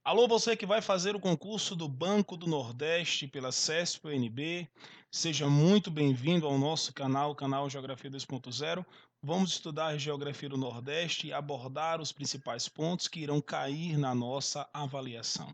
Alô, você que vai fazer o concurso do Banco do Nordeste pela CESP-UNB, seja muito bem-vindo ao nosso canal, canal Geografia 2.0. Vamos estudar a Geografia do Nordeste e abordar os principais pontos que irão cair na nossa avaliação.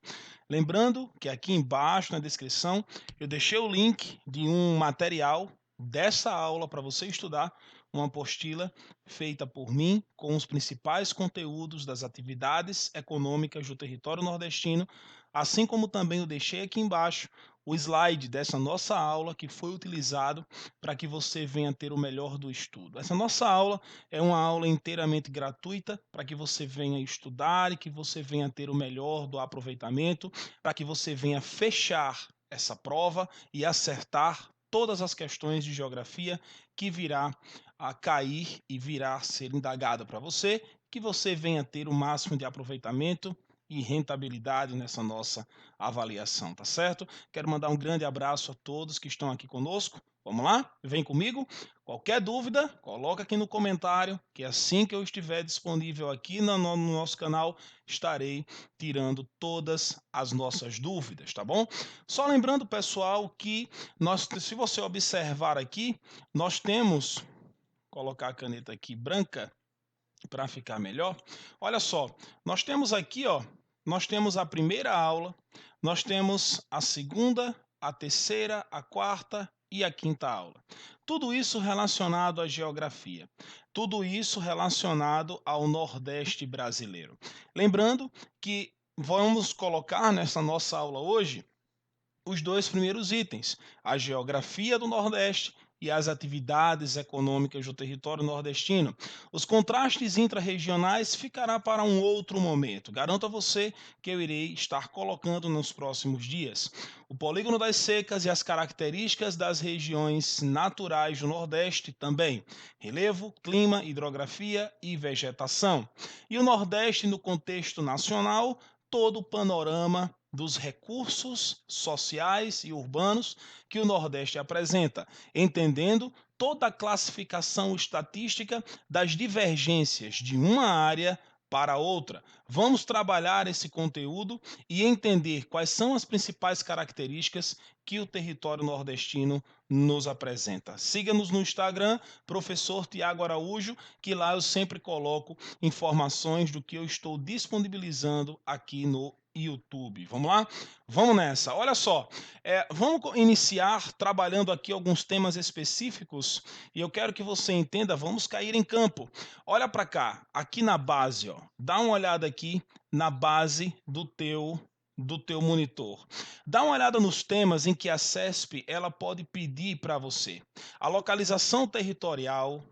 Lembrando que aqui embaixo na descrição eu deixei o link de um material dessa aula para você estudar, uma apostila feita por mim com os principais conteúdos das atividades econômicas do território nordestino, assim como também eu deixei aqui embaixo o slide dessa nossa aula que foi utilizado para que você venha ter o melhor do estudo. Essa nossa aula é uma aula inteiramente gratuita para que você venha estudar e que você venha ter o melhor do aproveitamento, para que você venha fechar essa prova e acertar todas as questões de geografia que virá a cair e virá a ser indagada para você, que você venha ter o máximo de aproveitamento e rentabilidade nessa nossa avaliação, tá certo? Quero mandar um grande abraço a todos que estão aqui conosco. Vamos lá? Vem comigo. Qualquer dúvida, coloca aqui no comentário, que assim que eu estiver disponível aqui no nosso canal, estarei tirando todas as nossas dúvidas, tá bom? Só lembrando, pessoal, que se você observar aqui, nós temos colocar a caneta aqui branca para ficar melhor. Olha só, nós temos aqui, ó, nós temos a primeira aula, nós temos a segunda, a terceira, a quarta e a quinta aula. Tudo isso relacionado à geografia, tudo isso relacionado ao Nordeste brasileiro. Lembrando que vamos colocar nessa nossa aula hoje os dois primeiros itens, a geografia do Nordeste e as atividades econômicas do território nordestino. Os contrastes intra-regionais ficará para um outro momento. Garanto a você que eu irei estar colocando nos próximos dias. O polígono das secas e as características das regiões naturais do Nordeste também. Relevo, clima, hidrografia e vegetação. E o Nordeste no contexto nacional, todo o panorama dos recursos sociais e urbanos que o Nordeste apresenta, entendendo toda a classificação estatística das divergências de uma área para outra. Vamos trabalhar esse conteúdo e entender quais são as principais características que o território nordestino nos apresenta. Siga-nos no Instagram, professor Tiago Araújo, que lá eu sempre coloco informações do que eu estou disponibilizando aqui no YouTube. Vamos lá? Vamos nessa. Olha só, vamos iniciar trabalhando aqui alguns temas específicos e eu quero que você entenda, vamos cair em campo. Olha para cá, aqui na base, ó, dá uma olhada aqui na base do teu monitor. Dá uma olhada nos temas em que a CESP ela pode pedir para você. A localização territorial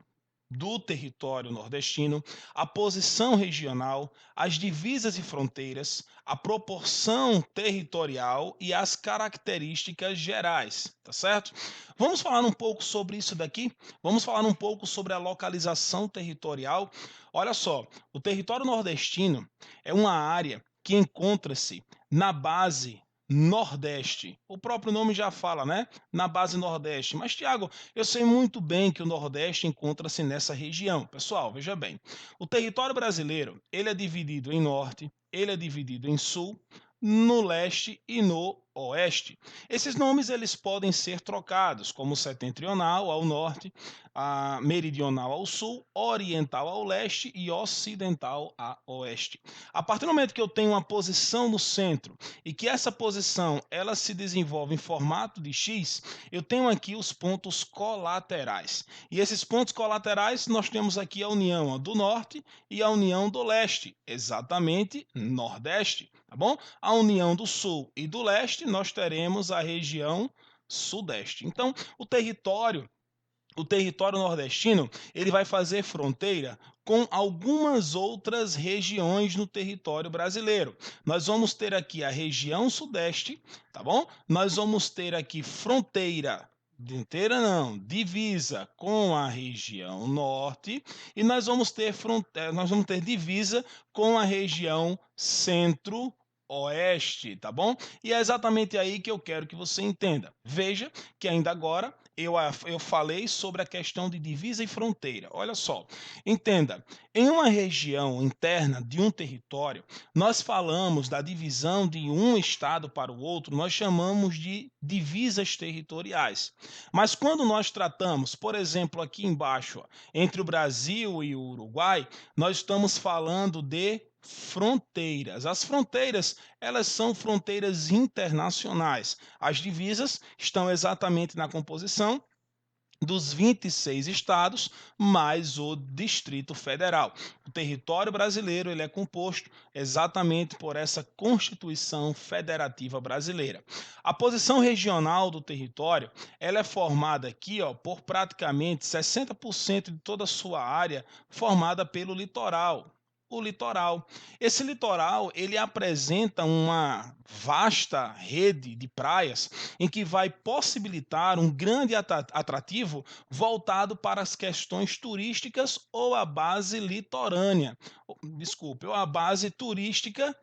do território nordestino, a posição regional, as divisas e fronteiras, a proporção territorial e as características gerais, tá certo? Vamos falar um pouco sobre isso daqui? Vamos falar um pouco sobre a localização territorial. Olha só, o território nordestino é uma área que encontra-se na base Nordeste. O próprio nome já fala, né? Na base Nordeste. Mas, Tiago, eu sei muito bem que o Nordeste encontra-se nessa região. Pessoal, veja bem. O território brasileiro, ele é dividido em Norte, ele é dividido em Sul, no Leste e no Oeste. Esses nomes eles podem ser trocados, como setentrional ao Norte, a meridional ao Sul, oriental ao Leste e ocidental a Oeste. A partir do momento que eu tenho uma posição no centro e que essa posição ela se desenvolve em formato de X, eu tenho aqui os pontos colaterais. E esses pontos colaterais nós temos aqui a união do Norte e a união do Leste, exatamente Nordeste, tá bom? A união do Sul e do Leste nós teremos a região Sudeste. Então, o território nordestino ele vai fazer fronteira com algumas outras regiões no território brasileiro. Nós vamos ter aqui a região sudeste, tá bom? Nós vamos ter aqui fronteira inteira não, divisa com a região norte e nós vamos ter divisa com a região centro-oeste, tá bom? E é exatamente aí que eu quero que você entenda. Veja que ainda agora eu falei sobre a questão de divisa e fronteira. Olha só, entenda, em uma região interna de um território, nós falamos da divisão de um estado para o outro, nós chamamos de divisas territoriais. Mas quando nós tratamos, por exemplo, aqui embaixo, ó, entre o Brasil e o Uruguai, nós estamos falando de fronteiras. As fronteiras, elas são fronteiras internacionais. As divisas estão exatamente na composição dos 26 estados mais o Distrito Federal. O território brasileiro ele é composto exatamente por essa Constituição Federativa Brasileira. A posição regional do território ela é formada aqui por praticamente 60% de toda a sua área formada pelo litoral. O litoral. Esse litoral ele apresenta uma vasta rede de praias em que vai possibilitar um grande atrativo voltado para as questões turísticas ou a base litorânea, desculpe, ou a base turística,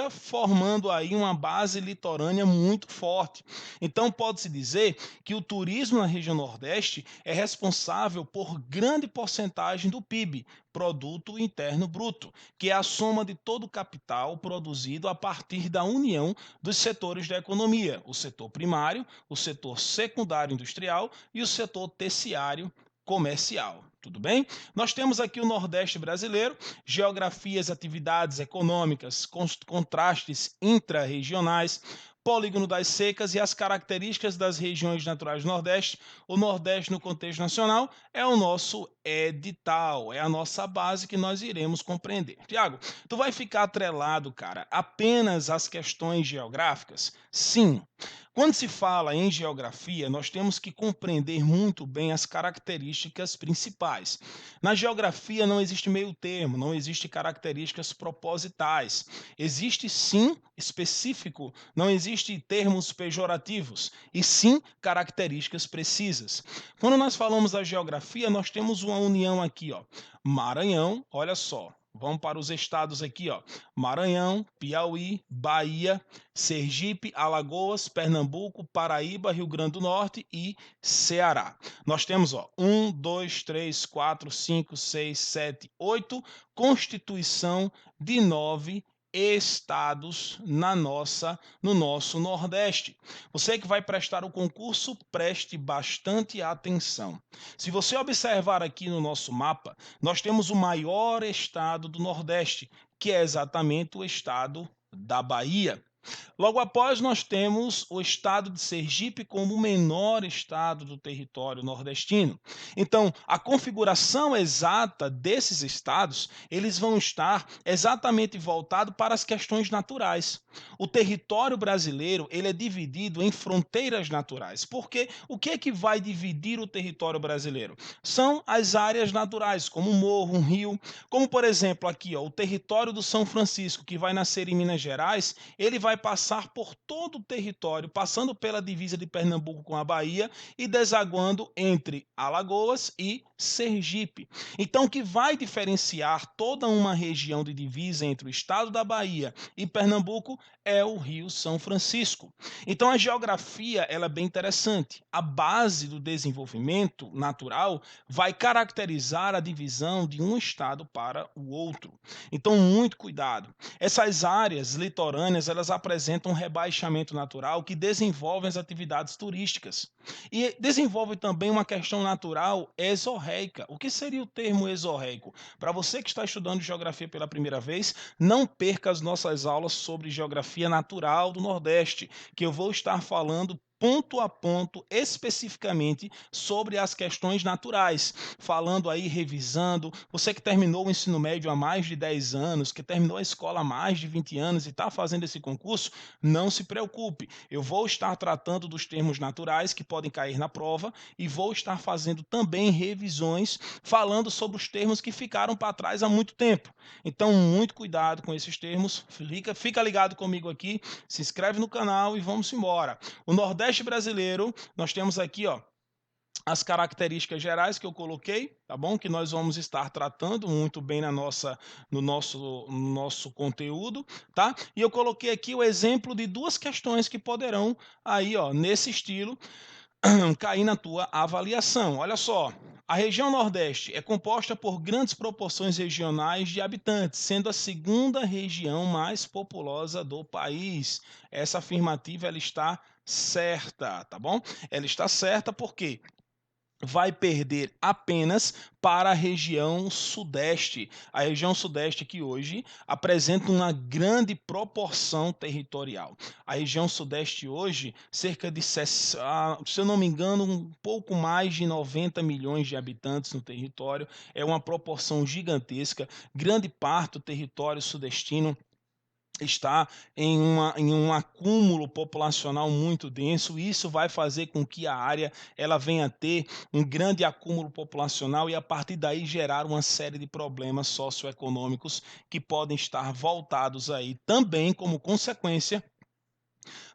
formando aí uma base litorânea muito forte. Então, pode-se dizer que o turismo na região Nordeste é responsável por grande porcentagem do PIB, Produto Interno Bruto, que é a soma de todo o capital produzido a partir da união dos setores da economia, o setor primário, o setor secundário industrial e o setor terciário comercial. Tudo bem? Nós temos aqui o Nordeste brasileiro, geografias, atividades econômicas, contrastes intra-regionais, polígono das secas e as características das regiões naturais do Nordeste. O Nordeste, no contexto nacional, é o nosso edital, é a nossa base que nós iremos compreender. Tiago, tu vai ficar atrelado, cara, apenas às questões geográficas? Sim. Quando se fala em geografia, nós temos que compreender muito bem as características principais. Na geografia não existe meio termo, não existe características propositais. Existe sim específico, não existe termos pejorativos, e sim características precisas. Quando nós falamos da geografia, nós temos uma união aqui, ó. Maranhão, olha só. Vamos para os estados aqui, ó. Maranhão, Piauí, Bahia, Sergipe, Alagoas, Pernambuco, Paraíba, Rio Grande do Norte e Ceará. Nós temos, ó, 1, 2, 3, 4, 5, 6, 7, 8 Constituição de 9 estados no nosso Nordeste. Você que vai prestar o concurso, preste bastante atenção. Se você observar aqui no nosso mapa, nós temos o maior estado do Nordeste, que é exatamente o estado da Bahia. Logo após, nós temos o estado de Sergipe como o menor estado do território nordestino. Então, a configuração exata desses estados, eles vão estar exatamente voltados para as questões naturais. O território brasileiro, ele é dividido em fronteiras naturais. Porque o que é que vai dividir o território brasileiro? São as áreas naturais, como um morro, um rio, como por exemplo aqui, ó, o território do São Francisco, que vai nascer em Minas Gerais, ele vai passar por todo o território, passando pela divisa de Pernambuco com a Bahia e desaguando entre Alagoas e Sergipe. Então, o que vai diferenciar toda uma região de divisa entre o estado da Bahia e Pernambuco é o Rio São Francisco. Então, a geografia ela é bem interessante. A base do desenvolvimento natural vai caracterizar a divisão de um estado para o outro. Então, muito cuidado. Essas áreas litorâneas, elas apresentam um rebaixamento natural que desenvolvem as atividades turísticas. E desenvolve também uma questão natural exorreica. O que seria o termo exorreico? Para você que está estudando geografia pela primeira vez, não perca as nossas aulas sobre geografia natural do Nordeste, que eu vou estar falando ponto a ponto, especificamente sobre as questões naturais, falando aí, revisando, você que terminou o ensino médio há mais de 10 anos, que terminou a escola há mais de 20 anos e está fazendo esse concurso, não se preocupe, eu vou estar tratando dos termos naturais que podem cair na prova e vou estar fazendo também revisões falando sobre os termos que ficaram para trás há muito tempo. Então, muito cuidado com esses termos, fica ligado comigo aqui, se inscreve no canal e vamos embora. O Nordeste brasileiro, nós temos aqui, ó, as características gerais que eu coloquei, tá bom? Que nós vamos estar tratando muito bem no nosso conteúdo, tá? E eu coloquei aqui o exemplo de duas questões que poderão aí, ó, nesse estilo, cair na tua avaliação. Olha só, a região Nordeste é composta por grandes proporções regionais de habitantes, sendo a segunda região mais populosa do país. Essa afirmativa ela está certa, tá bom? Ela está certa porque vai perder apenas para a região Sudeste. A região Sudeste que hoje apresenta uma grande proporção territorial. A região Sudeste hoje, cerca de, se eu não me engano, um pouco mais de 90 milhões de habitantes no território, é uma proporção gigantesca. Grande parte do território sudestino está em um acúmulo populacional muito denso, e isso vai fazer com que a área ela venha a ter um grande acúmulo populacional e a partir daí gerar uma série de problemas socioeconômicos que podem estar voltados aí também como consequência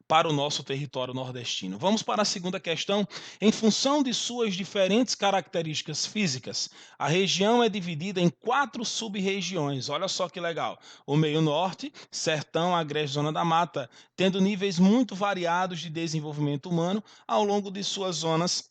para o nosso território nordestino. Vamos para a segunda questão. Em função de suas diferentes características físicas, a região é dividida em 4 sub-regiões. Olha só que legal. O meio norte, sertão, agreste, zona da mata, tendo níveis muito variados de desenvolvimento humano ao longo de suas zonas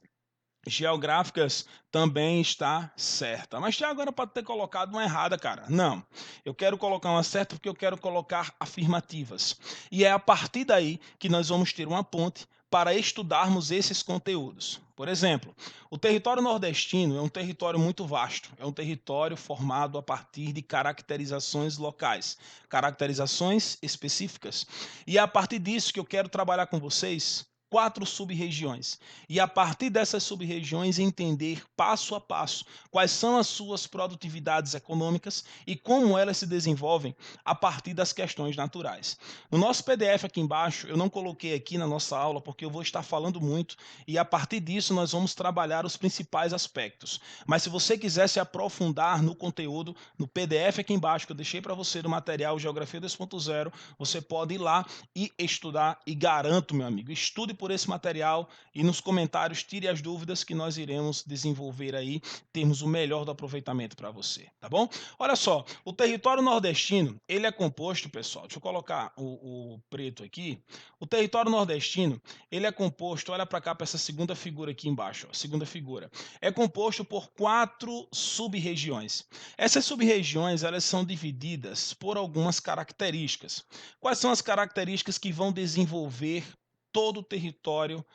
geográficas também está certa. Mas Tiago, era para ter colocado uma errada, cara. Não, eu quero colocar uma certa porque eu quero colocar afirmativas. E é a partir daí que nós vamos ter uma ponte para estudarmos esses conteúdos. Por exemplo, o território nordestino é um território muito vasto, é um território formado a partir de caracterizações locais, caracterizações específicas. E é a partir disso que eu quero trabalhar com vocês 4 sub-regiões. E a partir dessas sub-regiões entender passo a passo quais são as suas produtividades econômicas e como elas se desenvolvem a partir das questões naturais. No nosso PDF aqui embaixo, eu não coloquei aqui na nossa aula porque eu vou estar falando muito e a partir disso nós vamos trabalhar os principais aspectos. Mas se você quiser se aprofundar no conteúdo, no PDF aqui embaixo que eu deixei para você do material Geografia 2.0, você pode ir lá e estudar e garanto, meu amigo, estude por esse material e nos comentários tire as dúvidas que nós iremos desenvolver aí, termos o melhor do aproveitamento para você, tá bom? Olha só, o território nordestino, ele é composto, pessoal, deixa eu colocar o preto aqui, o território nordestino, ele é composto, olha para cá, para essa segunda figura aqui embaixo, ó, segunda figura, é composto por 4 sub-regiões. Essas sub-regiões, elas são divididas por algumas características. Quais são as características que vão desenvolver todo o território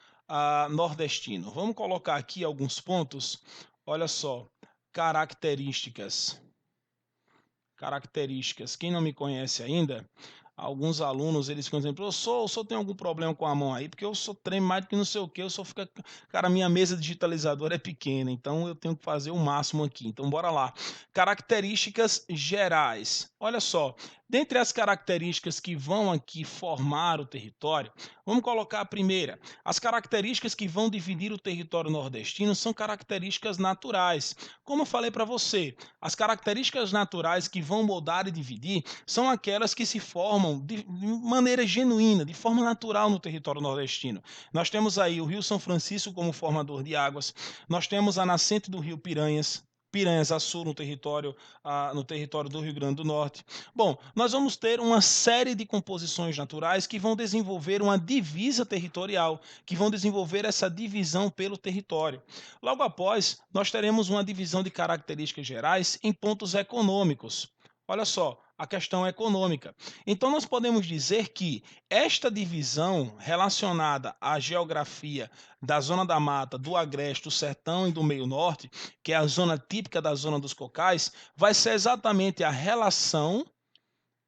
nordestino? Vamos colocar aqui alguns pontos. Olha só, características. Características. Quem não me conhece ainda, alguns alunos, eles ficam dizendo, professor, o senhor tem algum problema com a mão aí? Porque eu sou tremo mais do que não sei o que, eu só fica... Cara, minha mesa digitalizadora é pequena, então eu tenho que fazer o máximo aqui. Então, bora lá. Características gerais. Olha só, dentre as características que vão aqui formar o território, vamos colocar a primeira. As características que vão dividir o território nordestino são características naturais. Como eu falei para você, as características naturais que vão moldar e dividir são aquelas que se formam de maneira genuína, de forma natural no território nordestino. Nós temos aí o Rio São Francisco como formador de águas, nós temos a nascente do Rio Piranhas, Piranhas a sul no território do Rio Grande do Norte. Bom, nós vamos ter uma série de composições naturais que vão desenvolver uma divisa territorial, que vão desenvolver essa divisão pelo território. Logo após, nós teremos uma divisão de características gerais em pontos econômicos. Olha só, a questão econômica. Então, nós podemos dizer que esta divisão relacionada à geografia da zona da mata, do agreste, do sertão e do meio norte, que é a zona típica da zona dos cocais, vai ser exatamente a relação,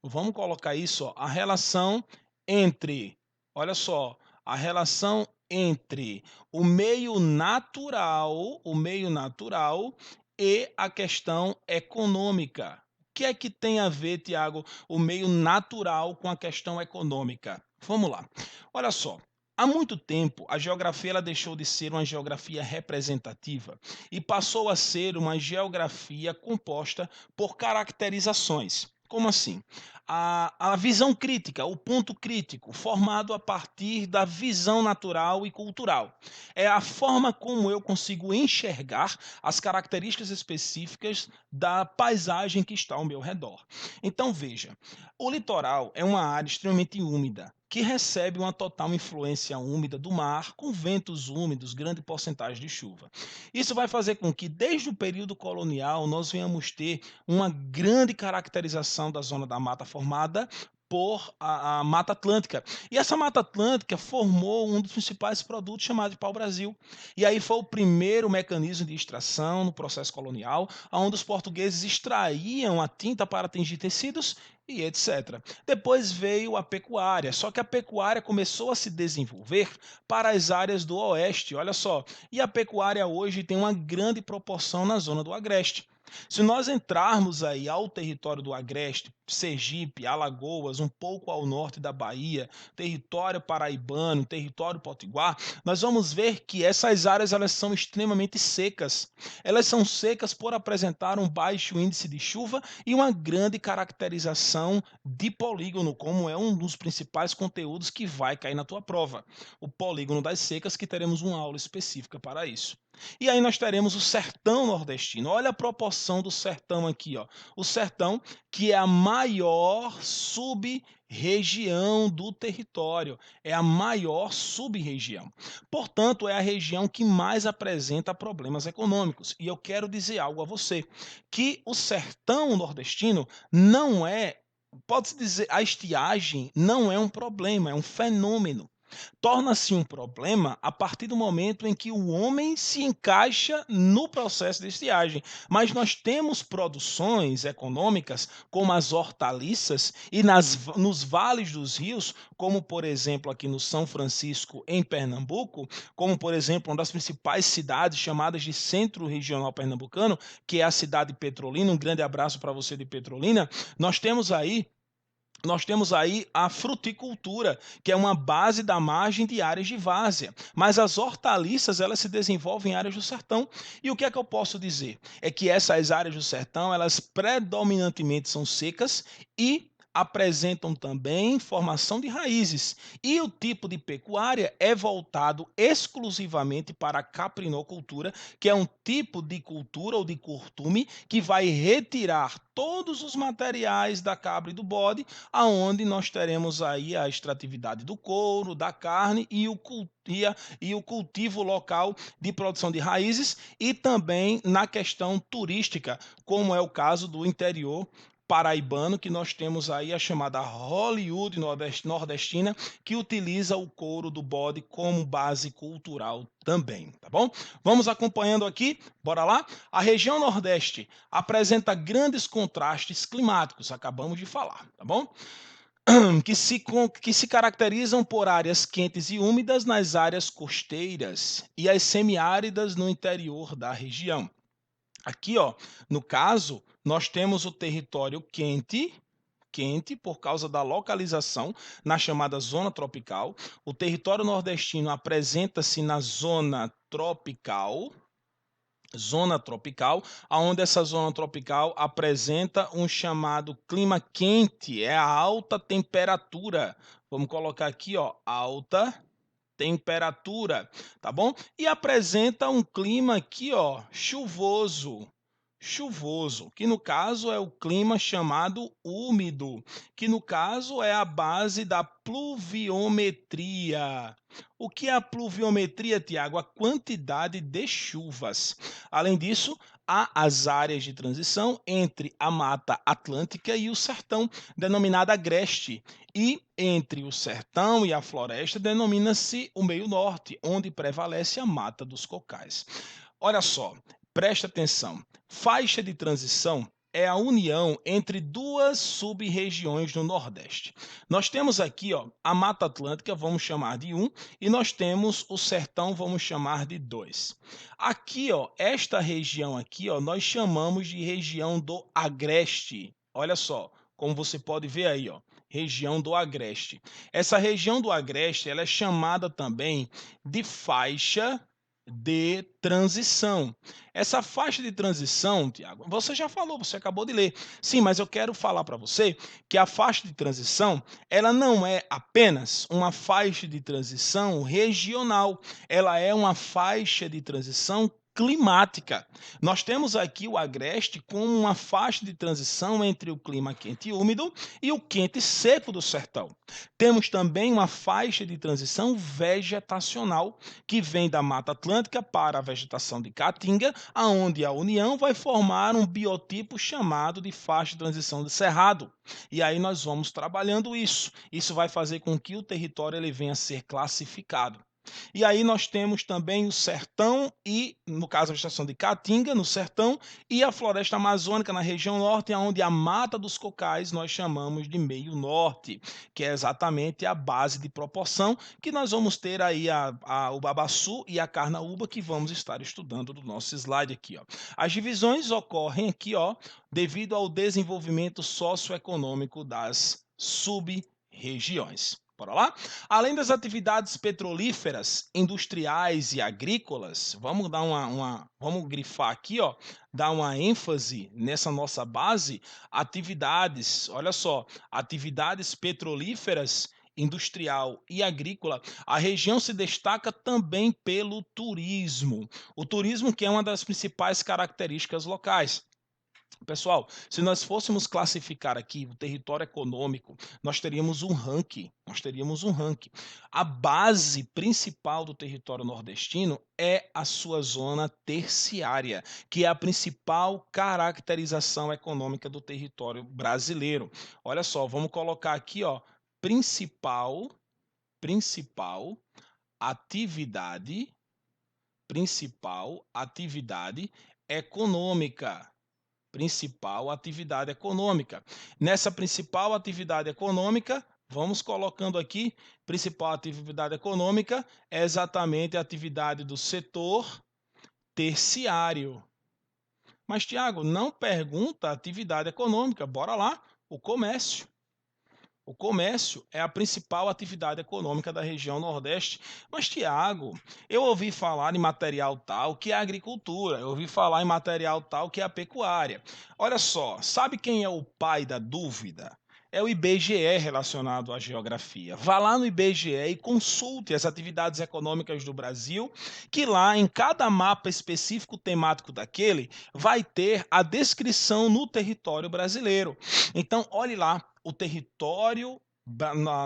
vamos colocar isso, ó, a relação entre, olha só, a relação entre o meio natural e a questão econômica. O que é que tem a ver, Tiago, o meio natural com a questão econômica? Vamos lá. Olha só, há muito tempo a geografia ela deixou de ser uma geografia representativa e passou a ser uma geografia composta por caracterizações. Como assim? a visão crítica, o ponto crítico, formado a partir da visão natural e cultural. É a forma como eu consigo enxergar as características específicas da paisagem que está ao meu redor. Então, veja, o litoral é uma área extremamente úmida, que recebe uma total influência úmida do mar, com ventos úmidos, grande porcentagem de chuva. Isso vai fazer com que, desde o período colonial, nós venhamos ter uma grande caracterização da zona da mata formada por a Mata Atlântica. E essa Mata Atlântica formou um dos principais produtos chamado de pau-brasil. E aí foi o primeiro mecanismo de extração no processo colonial, onde os portugueses extraíam a tinta para tingir tecidos e etc. Depois veio a pecuária, só que a pecuária começou a se desenvolver para as áreas do oeste, olha só. E a pecuária hoje tem uma grande proporção na zona do agreste. Se nós entrarmos aí ao território do Agreste, Sergipe, Alagoas, um pouco ao norte da Bahia, território paraibano, território potiguar, nós vamos ver que essas áreas elas são extremamente secas. Elas são secas por apresentar um baixo índice de chuva e uma grande caracterização de polígono, como é um dos principais conteúdos que vai cair na tua prova. O polígono das secas, que teremos uma aula específica para isso. E aí nós teremos o sertão nordestino. Olha a proporção do sertão aqui, ó. O sertão, que é a maior sub-região do território, é a maior sub-região. Portanto, é a região que mais apresenta problemas econômicos. E eu quero dizer algo a você, que o sertão nordestino não é, pode-se dizer, a estiagem não é um problema, é um fenômeno. Torna-se um problema a partir do momento em que o homem se encaixa no processo de estiagem. Mas nós temos produções econômicas, como as hortaliças, e nos vales dos rios, como por exemplo aqui no São Francisco, em Pernambuco, como por exemplo uma das principais cidades chamadas de Centro Regional Pernambucano, que é a cidade de Petrolina. Um grande abraço para você de Petrolina. Nós temos aí a fruticultura, que é uma base da margem de áreas de várzea, mas as hortaliças elas se desenvolvem em áreas do sertão. E o que é que eu posso dizer? É que essas áreas do sertão, elas predominantemente são secas e apresentam também formação de raízes. E o tipo de pecuária é voltado exclusivamente para a caprinocultura, que é um tipo de cultura ou de curtume que vai retirar todos os materiais da cabra e do bode, aonde nós teremos aí a extratividade do couro, da carne e o cultivo local de produção de raízes, e também na questão turística, como é o caso do interior paraibano, que nós temos aí a chamada Hollywood nordestina, que utiliza o couro do bode como base cultural também, tá bom? Vamos acompanhando aqui, bora lá? A região Nordeste apresenta grandes contrastes climáticos, acabamos de falar, tá bom? Que se caracterizam por áreas quentes e úmidas nas áreas costeiras e as semiáridas no interior da região. Aqui, ó, no caso, nós temos o território quente por causa da localização na chamada zona tropical. O território nordestino apresenta-se na zona tropical, aonde essa zona tropical apresenta um chamado clima quente, é a alta temperatura. Vamos colocar aqui, ó, alta temperatura, tá bom? E apresenta um clima aqui, ó, chuvoso, que no caso é o clima chamado úmido, que no caso é a base da pluviometria. O que é a pluviometria, Tiago? A quantidade de chuvas. Além disso, há as áreas de transição entre a Mata Atlântica e o sertão, denominada agreste, e entre o sertão e a floresta denomina-se o meio norte, onde prevalece a mata dos cocais. Olha só, presta atenção. Faixa de transição é a união entre duas sub-regiões do Nordeste. Nós temos aqui, ó, a Mata Atlântica, vamos chamar de 1, e nós temos o sertão, vamos chamar de 2. Aqui, ó, esta região aqui, ó, nós chamamos de região do Agreste. Olha só, como você pode ver aí, ó, região do Agreste. Essa região do Agreste, ela é chamada também de faixa de transição. Essa faixa de transição, Tiago, você já falou, você acabou de ler. Sim, mas eu quero falar para você que a faixa de transição, ela não é apenas uma faixa de transição regional, ela é uma faixa de transição climática. Nós temos aqui o agreste como uma faixa de transição entre o clima quente e úmido e o quente e seco do sertão. Temos também uma faixa de transição vegetacional que vem da Mata Atlântica para a vegetação de Caatinga, aonde a união vai formar um biotipo chamado de faixa de transição de cerrado. E aí nós vamos trabalhando isso. Isso vai fazer com que o território ele venha a ser classificado. E aí nós temos também o sertão e, no caso, a vegetação de Caatinga, no sertão, e a floresta amazônica na região norte, onde a mata dos cocais nós chamamos de meio norte, que é exatamente a base de proporção que nós vamos ter aí o babaçu e a carnaúba que vamos estar estudando no nosso slide aqui. Ó. As divisões ocorrem aqui ó, devido ao desenvolvimento socioeconômico das sub-regiões. Bora lá? Além das atividades petrolíferas, industriais e agrícolas, vamos dar vamos grifar aqui, ó, dar uma ênfase nessa nossa base, atividades, olha só, atividades petrolíferas, industrial e agrícola, a região se destaca também pelo turismo. O turismo que é uma das principais características locais. Pessoal, se nós fôssemos classificar aqui o território econômico, nós teríamos um ranking. Nós teríamos um ranking. A base principal do território nordestino é a sua zona terciária, que é a principal caracterização econômica do território brasileiro. Olha só, vamos colocar aqui, ó, principal atividade, principal atividade econômica. Principal atividade econômica. Nessa principal atividade econômica, vamos colocando aqui, principal atividade econômica é exatamente a atividade do setor terciário. Mas, Tiago, não pergunta a atividade econômica, bora lá, o comércio. O comércio é a principal atividade econômica da região Nordeste. Mas, Tiago, eu ouvi falar em material tal que é a agricultura, eu ouvi falar em material tal que é a pecuária. Olha só, sabe quem é o pai da dúvida? É o IBGE relacionado à geografia. Vá lá no IBGE e consulte as atividades econômicas do Brasil, que lá em cada mapa específico temático daquele vai ter a descrição no território brasileiro. Então, olhe lá, o território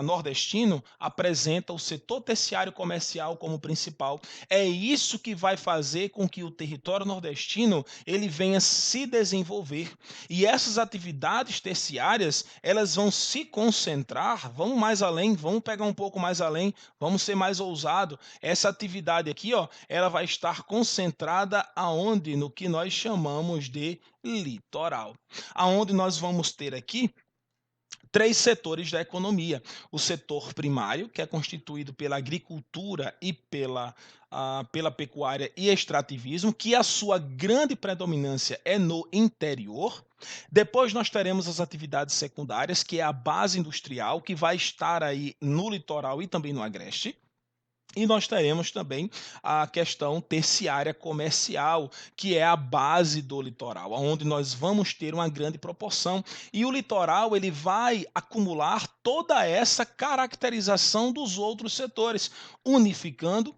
nordestino apresenta o setor terciário comercial como principal. É isso que vai fazer com que o território nordestino ele venha se desenvolver. E essas atividades terciárias, elas vão se concentrar, vamos mais além, vamos pegar um pouco mais além, vamos ser mais ousado. Essa atividade aqui, ó, ela vai estar concentrada aonde? No que nós chamamos de litoral. Aonde nós vamos ter aqui três setores da economia. O setor primário, que é constituído pela agricultura e pela pecuária e extrativismo, que a sua grande predominância é no interior. Depois nós teremos as atividades secundárias, que é a base industrial, que vai estar aí no litoral e também no agreste. E nós teremos também a questão terciária comercial, que é a base do litoral, onde nós vamos ter uma grande proporção. E o litoral ele vai acumular toda essa caracterização dos outros setores, unificando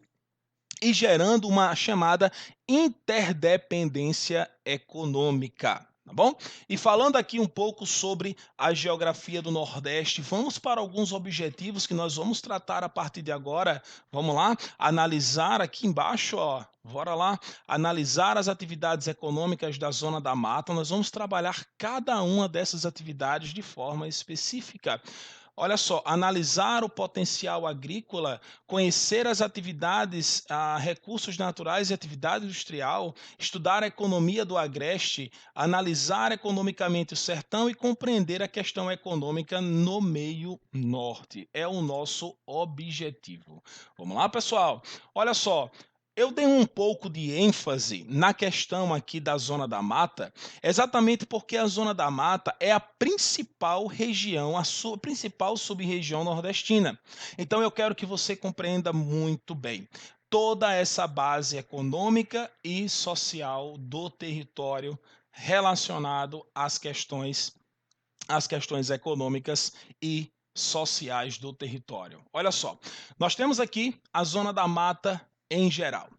e gerando uma chamada interdependência econômica. Tá bom? E falando aqui um pouco sobre a geografia do Nordeste, vamos para alguns objetivos que nós vamos tratar a partir de agora. Vamos lá? Analisar aqui embaixo, ó. Bora lá, analisar as atividades econômicas da Zona da Mata. Nós vamos trabalhar cada uma dessas atividades de forma específica. Olha só, analisar o potencial agrícola, conhecer as atividades, recursos naturais e atividade industrial, estudar a economia do agreste, analisar economicamente o sertão e compreender a questão econômica no meio norte. É o nosso objetivo. Vamos lá, pessoal? Olha só, eu dei um pouco de ênfase na questão aqui da Zona da Mata, exatamente porque a Zona da Mata é a principal região, a sua principal sub-região nordestina. Então eu quero que você compreenda muito bem. toda essa base econômica e social do território relacionado às questões econômicas e sociais do território. Olha só, nós temos aqui a zona da mata em geral.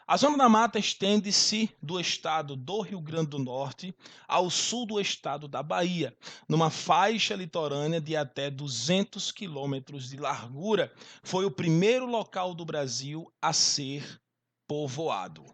A zona da mata estende-se do estado do Rio Grande do Norte ao sul do estado da Bahia, numa faixa litorânea de até 200 quilômetros de largura. Foi o primeiro local do Brasil a ser povoado.